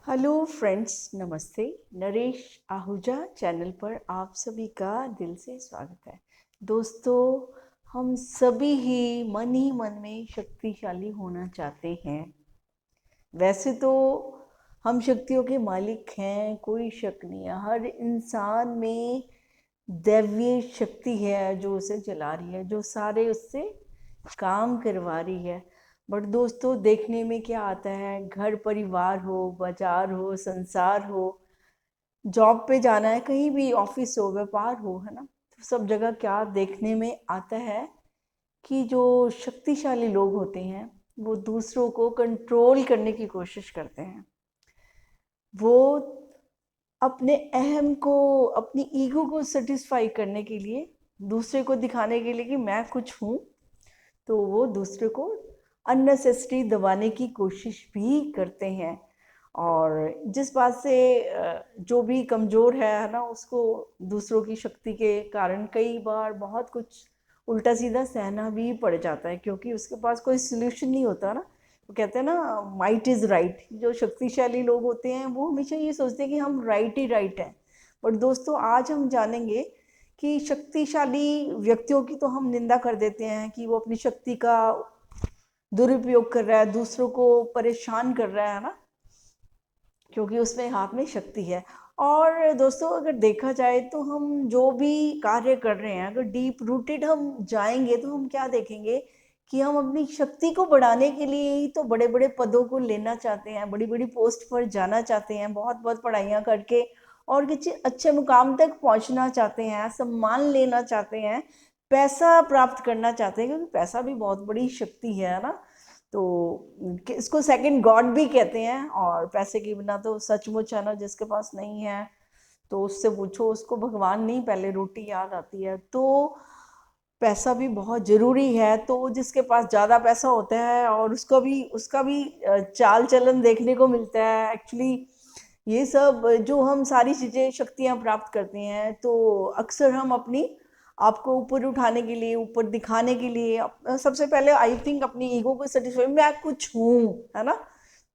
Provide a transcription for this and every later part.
Hello friends, नमस्ते। Naresh Ahuja channel पर आप सभी का दिल से स्वागत है। दोस्तों, हम सभी ही मन में शक्तिशाली होना चाहते हैं। वैसे तो हम शक्तियों के मालिक हैं, कोई शक नहीं है। हर इंसान में दैवीय शक्ति है जो उसे चला रही है, जो सारे उससे काम करवा रही है। बट दोस्तों, देखने में क्या आता है, घर परिवार हो, बाजार हो, संसार हो, जॉब पे जाना है, कहीं भी ऑफिस हो, व्यापार हो, है ना, तो सब जगह क्या देखने में आता है कि जो शक्तिशाली लोग होते हैं वो दूसरों को कंट्रोल करने की कोशिश करते हैं। वो अपने अहम को, अपनी ईगो को सेटिस्फाई करने के लिए, दूसरे को दिखाने के लिए कि मैं कुछ हूँ, तो वो दूसरे को अननेसेसरी दबाने की कोशिश भी करते हैं। और जिस बात से जो भी कमज़ोर है ना, उसको दूसरों की शक्ति के कारण कई बार बहुत कुछ उल्टा सीधा सहना भी पड़ जाता है, क्योंकि उसके पास कोई सोल्यूशन नहीं होता ना। वो कहते हैं ना, माइट इज़ राइट। जो शक्तिशाली लोग होते हैं वो हमेशा ये सोचते हैं कि हम राइट ही राइट हैं। बट दोस्तों, आज हम जानेंगे कि शक्तिशाली व्यक्तियों की तो हम निंदा कर देते हैं कि वो अपनी शक्ति का दुरुपयोग कर रहा है, दूसरों को परेशान कर रहा है ना, क्योंकि उसमें हाथ में शक्ति है। और दोस्तों, अगर देखा जाए तो हम जो भी कार्य कर रहे हैं, अगर डीप रूटेड हम जाएंगे तो हम क्या देखेंगे कि हम अपनी शक्ति को बढ़ाने के लिए ही तो बड़े बड़े पदों को लेना चाहते हैं, बड़ी बड़ी पोस्ट पर जाना चाहते हैं, बहुत बहुत पढ़ाइयाँ करके और किसी अच्छे मुकाम तक पहुंचना चाहते हैं, सम्मान लेना चाहते हैं, पैसा प्राप्त करना चाहते हैं, क्योंकि पैसा भी बहुत बड़ी शक्ति है ना। तो इसको सेकंड गॉड भी कहते हैं। और पैसे के बिना तो सचमुच है ना, जिसके पास नहीं है तो उससे पूछो, उसको भगवान नहीं, पहले रोटी याद आती है। तो पैसा भी बहुत ज़रूरी है। तो जिसके पास ज़्यादा पैसा होता है और उसका भी चाल चलन देखने को मिलता है एक्चुअली। ये सब जो हम सारी चीज़ें, शक्तियाँ प्राप्त करते हैं, तो अक्सर हम अपनी आपको ऊपर उठाने के लिए, ऊपर दिखाने के लिए, सबसे पहले आई थिंक अपनी ईगो को सेटिस्फाई, मैं कुछ हूँ, है ना।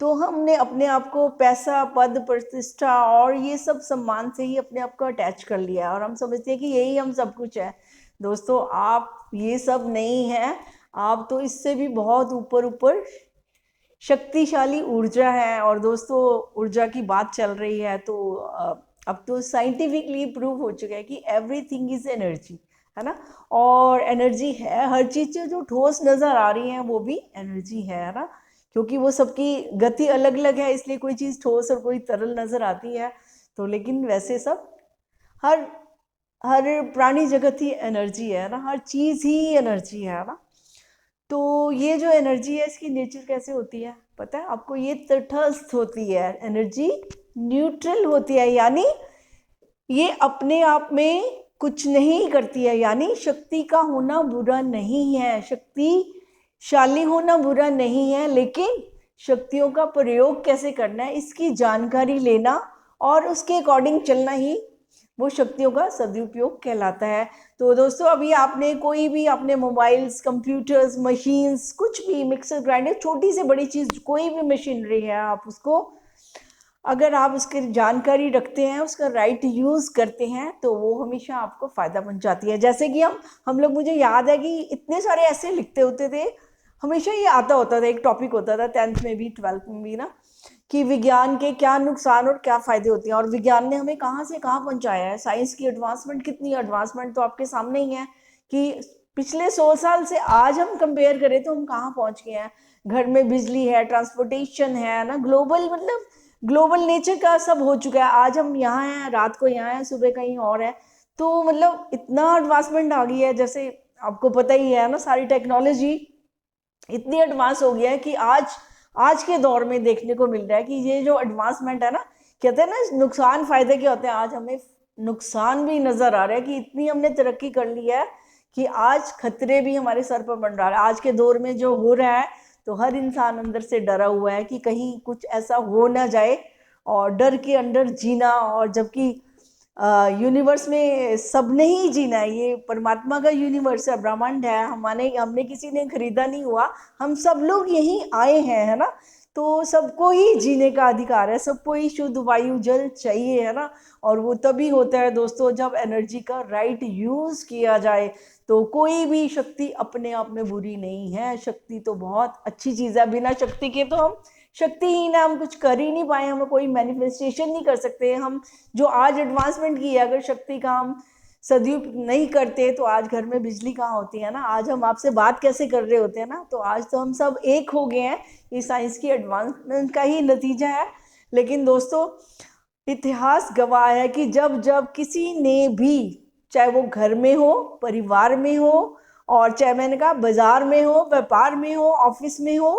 तो हमने अपने आप को पैसा, पद, प्रतिष्ठा और ये सब सम्मान से ही अपने आप को अटैच कर लिया है, और हम समझते हैं कि यही हम सब कुछ है। दोस्तों, आप ये सब नहीं है। आप तो इससे भी बहुत ऊपर ऊपर शक्तिशाली ऊर्जा है। और दोस्तों, ऊर्जा की बात चल रही है तो अब तो साइंटिफिकली प्रूव हो चुका है कि एवरीथिंग इज एनर्जी, है ना। और एनर्जी है हर चीज़ से, जो ठोस नज़र आ रही है वो भी एनर्जी है ना। क्योंकि वो सबकी गति अलग अलग है, इसलिए कोई चीज़ ठोस और कोई तरल नज़र आती है। तो लेकिन वैसे सब, हर हर प्राणी जगत ही एनर्जी है ना, हर चीज़ ही एनर्जी है ना। तो ये जो एनर्जी है, इसकी नेचर कैसे होती है पता है आपको? ये तटस्थ होती है एनर्जी, न्यूट्रल होती है, यानी ये अपने आप में कुछ नहीं करती है। यानी शक्ति का होना बुरा नहीं है, शक्तिशाली होना बुरा नहीं है, लेकिन शक्तियों का प्रयोग कैसे करना है इसकी जानकारी लेना और उसके अकॉर्डिंग चलना ही वो शक्तियों का सदुपयोग कहलाता है। तो दोस्तों, अभी आपने कोई भी, अपने मोबाइल्स, कंप्यूटर्स, मशीन्स, कुछ भी, मिक्सर ग्राइंडर, छोटी से बड़ी चीज़, कोई भी मशीनरी है, आप उसको, अगर आप उसकी जानकारी रखते हैं, उसका राइट यूज़ करते हैं, तो वो हमेशा आपको फ़ायदा पहुंचाती है। जैसे कि हम लोग, मुझे याद है कि इतने सारे ऐसे लिखते होते थे, हमेशा ये आता होता था, एक टॉपिक होता था 10th में भी, 12th में भी ना, कि विज्ञान के क्या नुकसान और क्या फ़ायदे होते हैं, और विज्ञान ने हमें कहाँ से कहाँ पहुंचाया है। साइंस की एडवांसमेंट, कितनी एडवांसमेंट तो आपके सामने ही है कि पिछले 100 साल से आज हम कंपेयर करें तो हम कहाँ पहुंच गए हैं। घर में बिजली है, ट्रांसपोर्टेशन है ना, ग्लोबल, मतलब ग्लोबल नेचर का सब हो चुका है। आज हम यहाँ हैं, रात को यहाँ हैं, सुबह कहीं और है। तो मतलब इतना एडवांसमेंट आ गई है, जैसे आपको पता ही है ना, सारी टेक्नोलॉजी इतनी एडवांस हो गया है कि आज के दौर में देखने को मिल रहा है कि ये जो एडवांसमेंट है ना, कहते हैं ना, नुकसान फायदे के होते हैं। आज हमें नुकसान भी नजर आ रहा है कि इतनी हमने तरक्की कर ली है कि आज खतरे भी हमारे सर पर मंडरा रहे हैं। आज के दौर में जो हो रहा है, तो हर इंसान अंदर से डरा हुआ है कि कहीं कुछ ऐसा हो ना जाए, और डर के अंदर जीना। और जबकि यूनिवर्स में सबने ही जीना है, ये परमात्मा का यूनिवर्स है, ब्रह्मांड है, हमने किसी ने खरीदा नहीं हुआ, हम सब लोग यहीं आए हैं, है ना। तो सबको ही जीने का अधिकार है, सबको ही शुद्ध वायु जल चाहिए, है ना। और वो तभी होता है दोस्तों जब एनर्जी का राइट यूज किया जाए। तो कोई भी शक्ति अपने आप में बुरी नहीं है, शक्ति तो बहुत अच्छी चीज है। बिना शक्ति के तो हम शक्तिहीन है, हम कुछ कर ही नहीं पाए, हम कोई मैनिफेस्टेशन नहीं कर सकते। हम जो आज एडवांसमेंट की है, अगर शक्ति का हम सदुपयोग नहीं करते तो आज घर में बिजली कहाँ होती है ना, आज हम आपसे बात कैसे कर रहे होते हैं ना। तो आज तो हम सब एक हो गए हैं, ये साइंस की एडवांसमेंट का ही नतीजा है। लेकिन दोस्तों इतिहास गवाह है कि जब जब किसी ने भी, चाहे वो घर में हो, परिवार में हो, और चाहे मैंने कहा बाजार में हो, व्यापार में हो, ऑफिस में हो,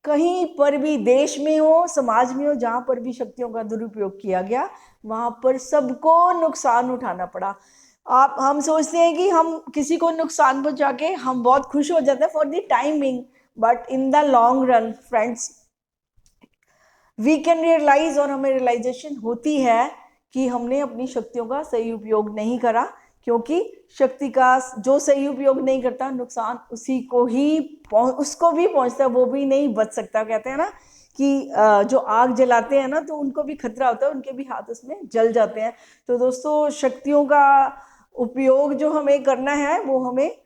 कहीं पर भी, देश में हो, समाज में हो, जहां पर भी शक्तियों का दुरुपयोग किया गया वहां पर सबको नुकसान उठाना पड़ा। हम सोचते हैं कि हम किसी को नुकसान पहुंचा के हम बहुत खुश हो जाते हैं for the timing, but in the long run friends we can realise, और हमें रियलाइजेशन होती है कि हमने अपनी शक्तियों का सही उपयोग नहीं करा। क्योंकि शक्ति का जो सही उपयोग नहीं करता, नुकसान उसी को ही उसको भी पहुंचता है, वो भी नहीं बच सकता। कहते हैं ना कि जो आग जलाते हैं ना तो उनको भी खतरा होता है, उनके भी हाथ उसमें जल जाते हैं। तो दोस्तों शक्तियों का उपयोग जो हमें करना है वो हमें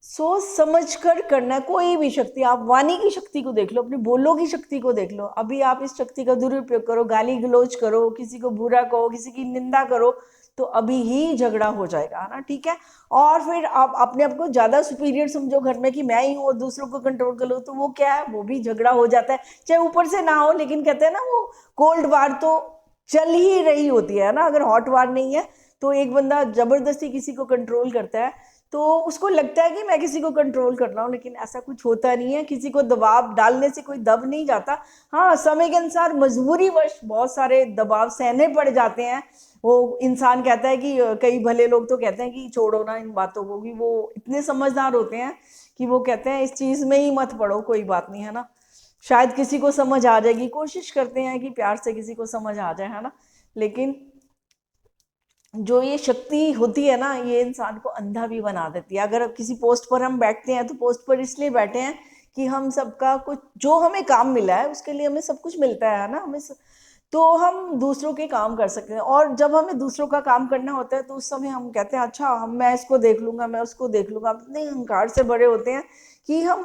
सोच समझ कर करना है। कोई भी शक्ति, आप वाणी की शक्ति को देख लो, अपने बोलों की शक्ति को देख लो। अभी आप इस शक्ति का दुरुपयोग करो, गाली गलौज करो, किसी को बुरा कहो, किसी की निंदा करो, तो अभी ही झगड़ा हो जाएगा ना, ठीक है। और फिर आप अपने आप को ज्यादा सुपीरियर समझो घर में कि मैं ही हूँ और दूसरों को कंट्रोल कर लो, तो वो क्या है, वो भी झगड़ा हो जाता है। चाहे ऊपर से ना हो, लेकिन कहते हैं ना वो कोल्ड वार तो चल ही रही होती है ना। अगर हॉट वार नहीं है तो एक बंदा जबरदस्ती किसी को कंट्रोल करता है तो उसको लगता है कि मैं किसी को कंट्रोल कर रहा हूँ, लेकिन ऐसा कुछ होता नहीं है। किसी को दबाव डालने से कोई दब नहीं जाता। हाँ, समय के अनुसार मजबूरीवश बहुत सारे दबाव सहने पड़ जाते हैं। वो इंसान कहता है कि कई भले लोग तो कहते हैं कि छोड़ो ना इन बातों को, कि वो इतने समझदार होते हैं कि वो कहते हैं इस चीज में ही मत पड़ो, कोई बात नहीं, है ना। शायद किसी को समझ आ जाएगी, कोशिश करते हैं कि प्यार से किसी को समझ आ जाए, है ना। लेकिन जो ये शक्ति होती है ना, ये इंसान को अंधा भी बना देती है। अगर किसी पोस्ट पर हम बैठते हैं तो पोस्ट पर इसलिए बैठे हैं कि हम सबका कुछ, जो हमें काम मिला है उसके लिए हमें सब कुछ मिलता है ना, तो हम दूसरों के काम कर सकते हैं। और जब हमें दूसरों का काम करना होता है तो उस समय हम कहते हैं अच्छा मैं इसको देख लूंगा, मैं उसको देख लूंगा। इतने अहंकार से बड़े होते हैं कि हम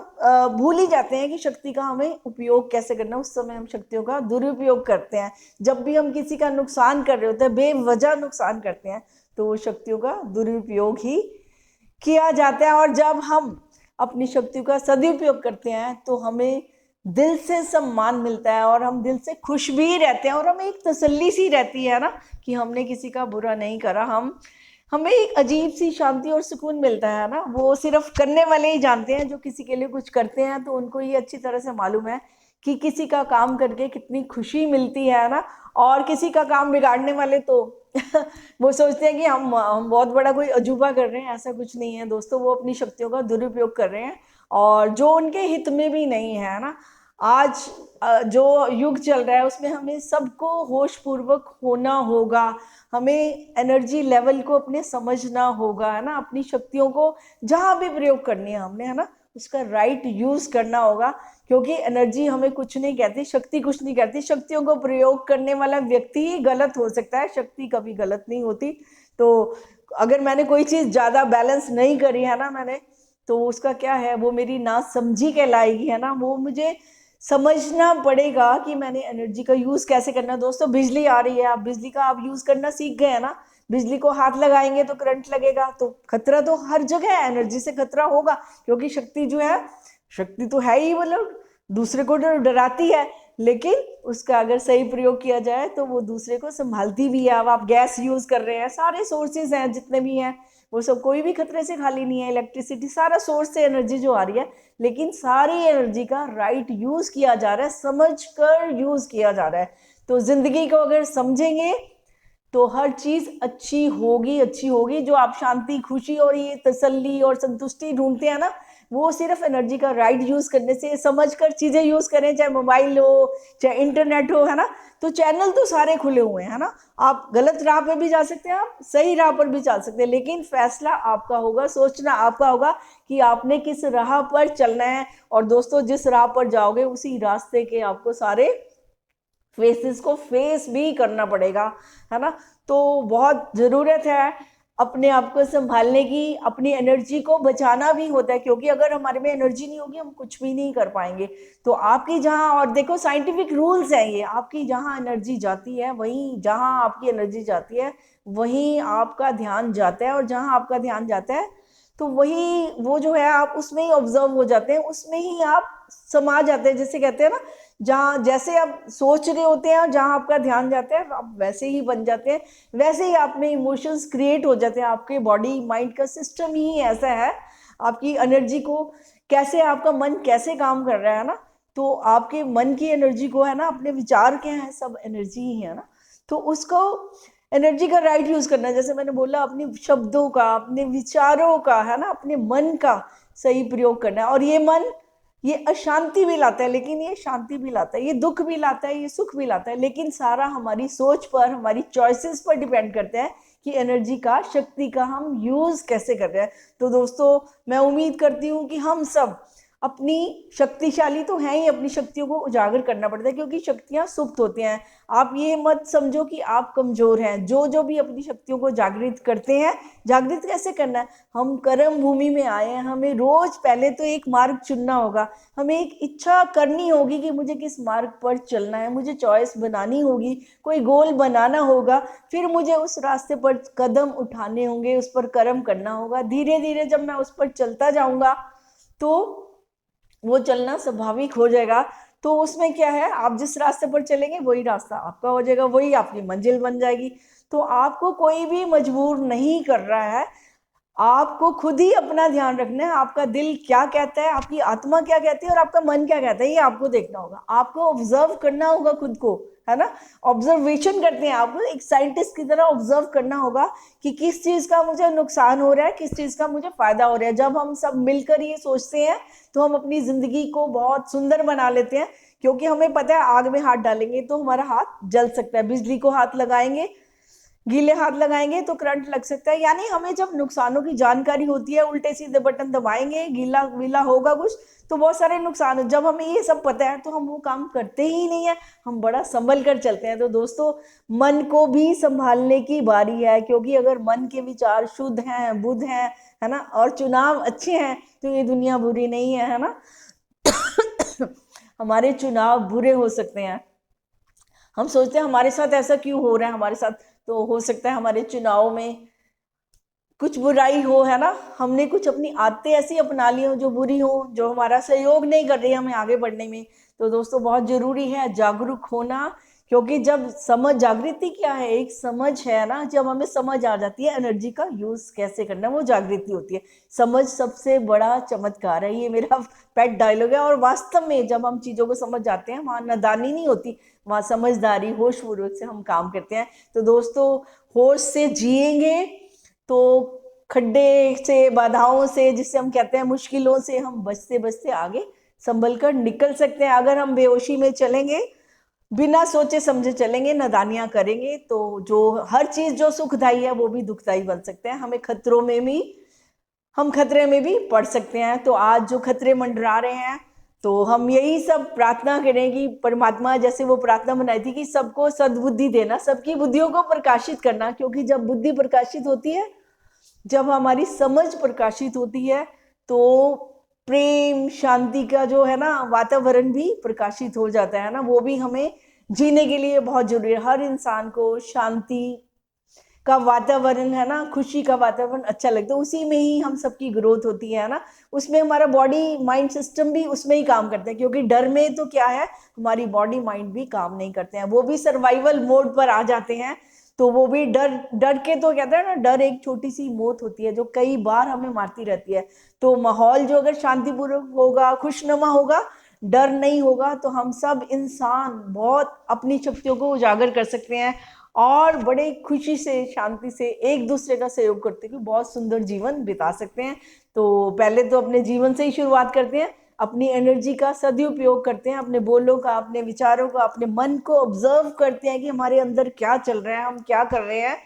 भूल ही जाते हैं कि शक्ति का हमें उपयोग कैसे करना है। उस समय हम शक्तियों का दुरुपयोग करते हैं। जब भी हम किसी का नुकसान कर रहे होते हैं, बेवजह नुकसान करते हैं, तो वो शक्तियों का दुरुपयोग ही किया जाता है। और जब हम अपनी शक्तियों का सदुपयोग करते हैं तो हमें दिल से सम्मान मिलता है और हम दिल से खुश भी रहते हैं, और हमें एक तसल्ली सी रहती है ना कि हमने किसी का बुरा नहीं करा। हमें एक अजीब सी शांति और सुकून मिलता है ना। वो सिर्फ करने वाले ही जानते हैं, जो किसी के लिए कुछ करते हैं तो उनको ये अच्छी तरह से मालूम है कि किसी का काम करके कितनी खुशी मिलती है ना। और किसी का काम बिगाड़ने वाले तो वो सोचते हैं कि हम बहुत बड़ा कोई अजूबा कर रहे हैं। ऐसा कुछ नहीं है दोस्तों, वो अपनी शक्तियों का दुरुपयोग कर रहे हैं और जो उनके हित में भी नहीं है ना। आज जो युग चल रहा है उसमें हमें सबको होश पूर्वक होना होगा। हमें एनर्जी लेवल को अपने समझना होगा, है ना। अपनी शक्तियों को जहां भी प्रयोग करनी है हमने, है ना, उसका राइट यूज करना होगा। क्योंकि एनर्जी हमें कुछ नहीं कहती, शक्ति कुछ नहीं कहती। शक्तियों को प्रयोग करने वाला व्यक्ति ही गलत हो सकता है, शक्ति कभी गलत नहीं होती। तो अगर मैंने कोई चीज ज्यादा बैलेंस नहीं करी है ना मैंने, तो उसका क्या है, वो मेरी ना समझी कहलाएगी, है ना। वो मुझे समझना पड़ेगा कि मैंने एनर्जी का यूज कैसे करना है। दोस्तों बिजली आ रही है, आप बिजली का आप यूज करना सीख गए हैं ना। बिजली को हाथ लगाएंगे तो करंट लगेगा, तो खतरा तो हर जगह है, एनर्जी से खतरा होगा। क्योंकि शक्ति जो है, शक्ति तो है ही, मतलब दूसरे को डराती है, लेकिन उसका अगर सही प्रयोग किया जाए तो वो दूसरे को संभालती भी है। अब आप गैस यूज कर रहे हैं, सारे सोर्सेज हैं जितने भी हैं, वो सब कोई भी खतरे से खाली नहीं है। इलेक्ट्रिसिटी सारा सोर्स से एनर्जी जो आ रही है, लेकिन सारी एनर्जी का राइट यूज किया जा रहा है, समझ कर यूज किया जा रहा है। तो जिंदगी को अगर समझेंगे तो हर चीज अच्छी होगी, अच्छी होगी। जो आप शांति, खुशी और ये तसल्ली और संतुष्टि ढूंढते हैं ना, वो सिर्फ एनर्जी का राइट यूज करने से, समझ कर चीजें यूज करें, चाहे मोबाइल हो चाहे इंटरनेट हो, है ना। तो चैनल तो सारे खुले हुए हैं, है ना। आप गलत राह पे भी जा सकते हैं, आप सही राह पर भी चल सकते हैं, लेकिन फैसला आपका होगा, सोचना आपका होगा कि आपने किस राह पर चलना है। और दोस्तों, जिस राह पर जाओगे उसी रास्ते के आपको सारे फेसेस को फेस भी करना पड़ेगा, है ना। तो बहुत ज़रूरत है अपने आप को संभालने की, अपनी एनर्जी को बचाना भी होता है, क्योंकि अगर हमारे में एनर्जी नहीं होगी हम कुछ भी नहीं कर पाएंगे। तो आपकी जहाँ, और देखो साइंटिफिक रूल्स हैं ये, आपकी जहाँ एनर्जी जाती है वहीं, जहाँ आपकी एनर्जी जाती है वहीं आपका ध्यान जाता है, और जहाँ आपका ध्यान जाता है तो वही वो जो है आप उसमें ही ऑब्जर्व हो जाते हैं, उसमें ही आप समा जाते हैं। जैसे कहते हैं ना, जहाँ जैसे आप सोच रहे होते हैं और जहाँ आपका ध्यान जाता है आप वैसे ही बन जाते हैं, वैसे ही आप में इमोशंस क्रिएट हो जाते हैं। आपके बॉडी माइंड का सिस्टम ही ऐसा है, आपकी एनर्जी को कैसे, आपका मन कैसे काम कर रहा है ना। तो आपके मन की एनर्जी को, है ना, अपने विचार क्या है, सब एनर्जी ही है ना। तो उसको एनर्जी का राइट यूज करना है, जैसे मैंने बोला अपने शब्दों का, अपने विचारों का, है ना, अपने मन का सही प्रयोग करना है। और ये मन, ये अशांति भी लाता है लेकिन ये शांति भी लाता है, ये दुख भी लाता है, ये सुख भी लाता है, लेकिन सारा हमारी सोच पर, हमारी चॉइसेस पर डिपेंड करता है कि एनर्जी का, शक्ति का हम यूज कैसे कर रहे हैं। तो दोस्तों, मैं उम्मीद करती हूँ कि हम सब अपनी शक्तिशाली तो हैं ही, अपनी शक्तियों को उजागर करना पड़ता है, क्योंकि शक्तियां सुप्त होती हैं। आप ये मत समझो कि आप कमजोर हैं। जो जो भी अपनी शक्तियों को जागृत करते हैं, जागृत कैसे करना है, हम कर्म भूमि में आए हैं, हमें रोज पहले तो एक मार्ग चुनना होगा, हमें एक इच्छा करनी होगी कि मुझे किस मार्ग पर चलना है, मुझे चॉइस बनानी होगी, कोई गोल बनाना होगा, फिर मुझे उस रास्ते पर कदम उठाने होंगे, उस पर कर्म करना होगा। धीरे धीरे जब मैं उस पर चलता जाऊंगा तो वो चलना स्वाभाविक हो जाएगा। तो उसमें क्या है, आप जिस रास्ते पर चलेंगे वही रास्ता आपका हो जाएगा, वही आपकी मंजिल बन जाएगी। तो आपको कोई भी मजबूर नहीं कर रहा है, आपको खुद ही अपना ध्यान रखना है। आपका दिल क्या कहता है, आपकी आत्मा क्या कहती है और आपका मन क्या कहता है, ये आपको देखना होगा, आपको ऑब्जर्व करना होगा खुद को, है ना। ऑब्जर्वेशन करते हैं, आपको एक साइंटिस्ट की तरह ऑब्जर्व करना होगा कि किस चीज का मुझे नुकसान हो रहा है, किस चीज का मुझे फायदा हो रहा है। जब हम सब मिलकर ये सोचते हैं तो हम अपनी जिंदगी को बहुत सुंदर बना लेते हैं, क्योंकि हमें पता है आग में हाथ डालेंगे तो हमारा हाथ जल सकता है, बिजली को हाथ लगाएंगे, गीले हाथ लगाएंगे तो करंट लग सकता है। यानी हमें जब नुकसानों की जानकारी होती है, उल्टे सीधे बटन दबाएंगे, गीला गीला होगा कुछ तो बहुत सारे नुकसान हो। जब हमें ये सब पता है तो हम वो काम करते ही नहीं है, हम बड़ा संभल कर चलते हैं। तो दोस्तों, मन को भी संभालने की बारी है, क्योंकि अगर मन के विचार शुद्ध हैं, बुद्ध हैं, है ना, और चुनाव अच्छे हैं तो ये दुनिया बुरी नहीं है ना। हमारे चुनाव बुरे हो सकते हैं, हम सोचते हैं हमारे साथ ऐसा क्यों हो रहा है, हमारे साथ तो हो सकता है हमारे चुनाव में कुछ बुराई हो, है ना, हमने कुछ अपनी आदतें ऐसी अपना ली हो जो बुरी हो, जो हमारा सहयोग नहीं कर रही है हमें आगे बढ़ने में। तो दोस्तों, बहुत जरूरी है जागरूक होना, क्योंकि जब समझ, जागृति क्या है, एक समझ है ना, जब हमें समझ आ जाती है एनर्जी का यूज कैसे करना, वो जागृति होती है। समझ सबसे बड़ा चमत्कार है, ये मेरा पेट डायलॉग है। और वास्तव में जब हम चीजों को समझ जाते हैं, वहां नादानी नहीं होती, वहां समझदारी, होशपूर्वक से हम काम करते हैं। तो दोस्तों, होश से जिएंगे तो खड्डे से, बाधाओं से, जिससे हम कहते हैं मुश्किलों से, हम बचते बचते आगे संभल कर निकल सकते हैं। अगर हम बेहोशी में चलेंगे, बिना सोचे समझे चलेंगे, नादानियां करेंगे, तो जो हर चीज जो सुखदाई है वो भी दुखदाई बन सकते हैं, हमें खतरों में भी, हम खतरे में भी पड़ सकते हैं। तो आज जो खतरे मंडरा रहे हैं, तो हम यही सब प्रार्थना करें कि परमात्मा, जैसे वो प्रार्थना बनाई थी कि सबको सद्बुद्धि देना, सबकी बुद्धियों को प्रकाशित करना, क्योंकि जब बुद्धि प्रकाशित होती है, जब हमारी समझ प्रकाशित होती है, तो प्रेम, शांति का जो है ना वातावरण भी प्रकाशित हो जाता है ना। वो भी हमें जीने के लिए बहुत जरूरी है। हर इंसान को शांति का वातावरण, है ना, खुशी का वातावरण अच्छा लगता है, उसी में ही हम सबकी ग्रोथ होती है ना। उसमें हमारा बॉडी माइंड सिस्टम भी उसमें ही काम करता है, क्योंकि डर में तो क्या है, हमारी बॉडी माइंड भी काम नहीं करते हैं, वो भी सर्वाइवल मोड पर आ जाते हैं। तो वो भी डर डर के, तो कहते हैं ना, डर एक छोटी सी मौत होती है जो कई बार हमें मारती रहती है। तो माहौल जो अगर शांतिपूर्वक होगा, खुशनुमा होगा, डर नहीं होगा, तो हम सब इंसान बहुत अपनी शक्तियों को उजागर कर सकते हैं और बड़े खुशी से, शांति से, एक दूसरे का सहयोग करते हुए बहुत सुंदर जीवन बिता सकते हैं। तो पहले तो अपने जीवन से ही शुरुआत करते हैं, अपनी एनर्जी का सदुपयोग करते हैं, अपने बोलों का, अपने विचारों का, अपने मन को ऑब्जर्व करते हैं कि हमारे अंदर क्या चल रहा है, हम क्या कर रहे हैं,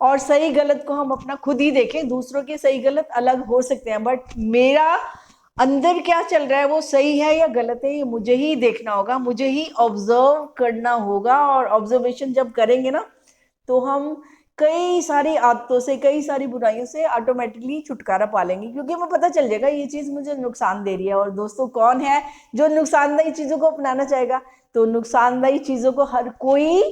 और सही गलत को हम अपना खुद ही देखें। दूसरों के सही गलत अलग हो सकते हैं, बट मेरा अंदर क्या चल रहा है वो सही है या गलत है, ये मुझे ही देखना होगा, मुझे ही ऑब्जर्व करना होगा। और ऑब्जर्वेशन जब करेंगे ना तो हम कई सारी आदतों से, कई सारी बुराइयों से ऑटोमेटिकली छुटकारा पा लेंगे, क्योंकि हमें पता चल जाएगा ये चीज मुझे नुकसान दे रही है। और दोस्तों, कौन है जो नुकसानदायी चीजों को अपनाना चाहेगा? तो नुकसानदायी चीजों को हर कोई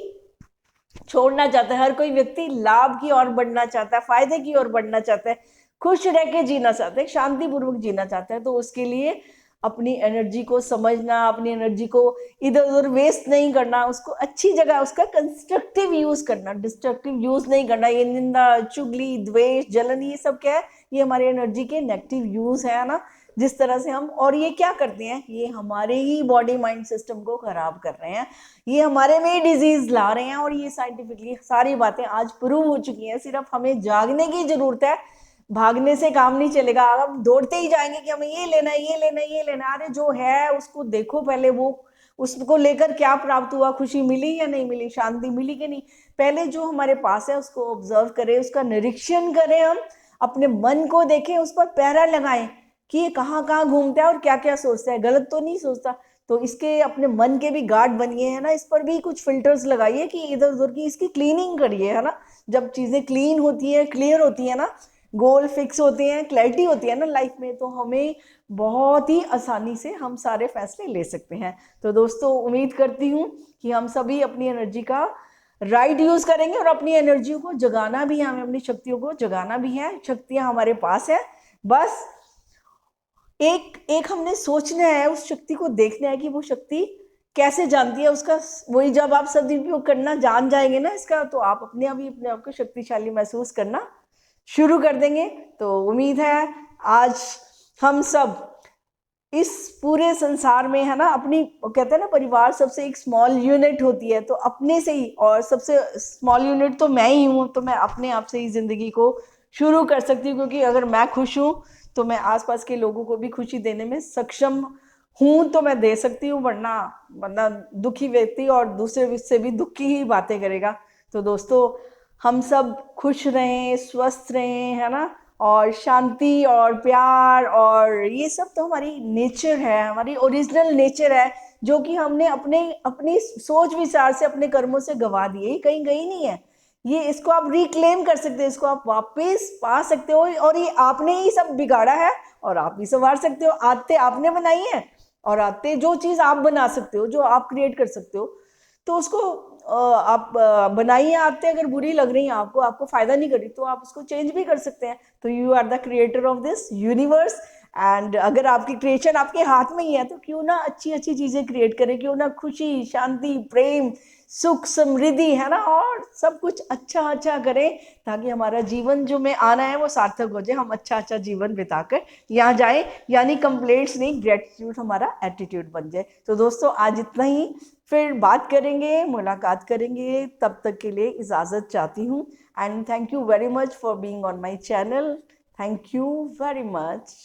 छोड़ना चाहता है, हर कोई व्यक्ति लाभ की ओर बढ़ना चाहता है, फायदे की ओर बढ़ना चाहता है, खुश रह के जीना चाहता है, शांतिपूर्वक जीना चाहता है। तो उसके लिए अपनी एनर्जी को समझना, अपनी एनर्जी को इधर उधर वेस्ट नहीं करना, उसको अच्छी जगह उसका कंस्ट्रक्टिव यूज करना, डिस्ट्रक्टिव यूज नहीं करना। ये निंदा, चुगली, द्वेष, जलन, ये सब क्या है? ये हमारे एनर्जी के नेगेटिव यूज है ना, जिस तरह से हम, और ये क्या करते हैं? ये हमारे ही बॉडी माइंड सिस्टम को खराब कर रहे हैं, ये हमारे में डिजीज ला रहे हैं। और ये साइंटिफिकली सारी बातें आज प्रूव हो चुकी हैं। सिर्फ हमें जागने की जरूरत है, भागने से काम नहीं चलेगा। हम दौड़ते ही जाएंगे कि हमें ये लेना है, ये लेना है, ये लेना है। अरे जो है उसको देखो पहले, वो उसको लेकर क्या प्राप्त हुआ, खुशी मिली या नहीं मिली, शांति मिली कि नहीं। पहले जो हमारे पास है उसको ऑब्जर्व करें, उसका निरीक्षण करें, हम अपने मन को देखें, उस पर पहरा लगाएं कि ये कहाँ कहाँ घूमता है और क्या क्या सोचता है, गलत तो नहीं सोचता। तो इसके अपने मन के भी गार्ड बनिए, है ना, इस पर भी कुछ फिल्टर्स लगाइए कि इधर उधर की इसकी क्लीनिंग करिए, है ना। जब चीजें क्लीन होती है, क्लियर होती है ना, गोल फिक्स होते हैं, क्लैरिटी होती है ना लाइफ में, तो हमें बहुत ही आसानी से हम सारे फैसले ले सकते हैं। तो दोस्तों, उम्मीद करती हूँ कि हम सभी अपनी एनर्जी का राइट यूज करेंगे, और अपनी एनर्जियों को जगाना भी है, हमें अपनी शक्तियों को जगाना भी है। शक्तियां हमारे पास है, बस एक एक हमने सोचना है, उस शक्ति को देखना है कि वो शक्ति कैसे जानती है उसका। वही जब आप सदुपयोग करना जान जाएंगे ना इसका, तो आप अपने आप ही अपने आप को शक्तिशाली महसूस करना शुरू कर देंगे। तो उम्मीद है आज हम सब इस पूरे संसार में, है ना, अपनी, कहते हैं ना, परिवार सबसे एक स्मॉल यूनिट होती है, तो अपने से ही, और सबसे स्मॉल यूनिट तो मैं ही हूँ, तो मैं अपने आप से ही जिंदगी को शुरू कर सकती हूँ। क्योंकि अगर मैं खुश हूँ तो मैं आसपास के लोगों को भी खुशी देने में सक्षम हूँ, तो मैं दे सकती हूँ। वरना वरना दुखी व्यक्ति और दूसरे से भी दुख की ही बातें करेगा। तो दोस्तों, हम सब खुश रहें, स्वस्थ रहें, है ना, और शांति और प्यार, और ये सब तो हमारी नेचर है, हमारी ओरिजिनल नेचर है, जो कि हमने अपने अपनी सोच विचार से, अपने कर्मों से गवा दिए, ये कहीं गई नहीं है। ये, इसको आप रिक्लेम कर सकते हो, इसको आप वापस पा सकते हो, और ये आपने ही सब बिगाड़ा है और आप ही संवार सकते हो। आदतें आपने बनाई है, और आदतें, जो चीज आप बना सकते हो, जो आप क्रिएट कर सकते हो, तो उसको आप बनाइए। आदतें अगर बुरी लग रही हैं आपको, आपको फायदा नहीं कर रही, तो आप उसको चेंज भी कर सकते हैं। तो you are the creator of this universe, and अगर आपकी क्रिएशन आपके हाथ में ही है, तो क्यों ना अच्छी अच्छी चीजें क्रिएट करें, क्यों ना खुशी, शांति, प्रेम, सुख, समृद्धि, है ना, और सब कुछ अच्छा अच्छा करें, ताकि हमारा जीवन जो में आना है वो सार्थक हो जाए, हम अच्छा अच्छा जीवन बिताकर यहाँ जाए। यानी कंप्लेंट्स नहीं, ग्रेटिट्यूड हमारा एटीट्यूड बन जाए। तो दोस्तों, आज इतना ही, फिर बात करेंगे, मुलाकात करेंगे। तब तक के लिए इजाज़त चाहती हूँ, and thank you very much for being on my channel. Thank you very much.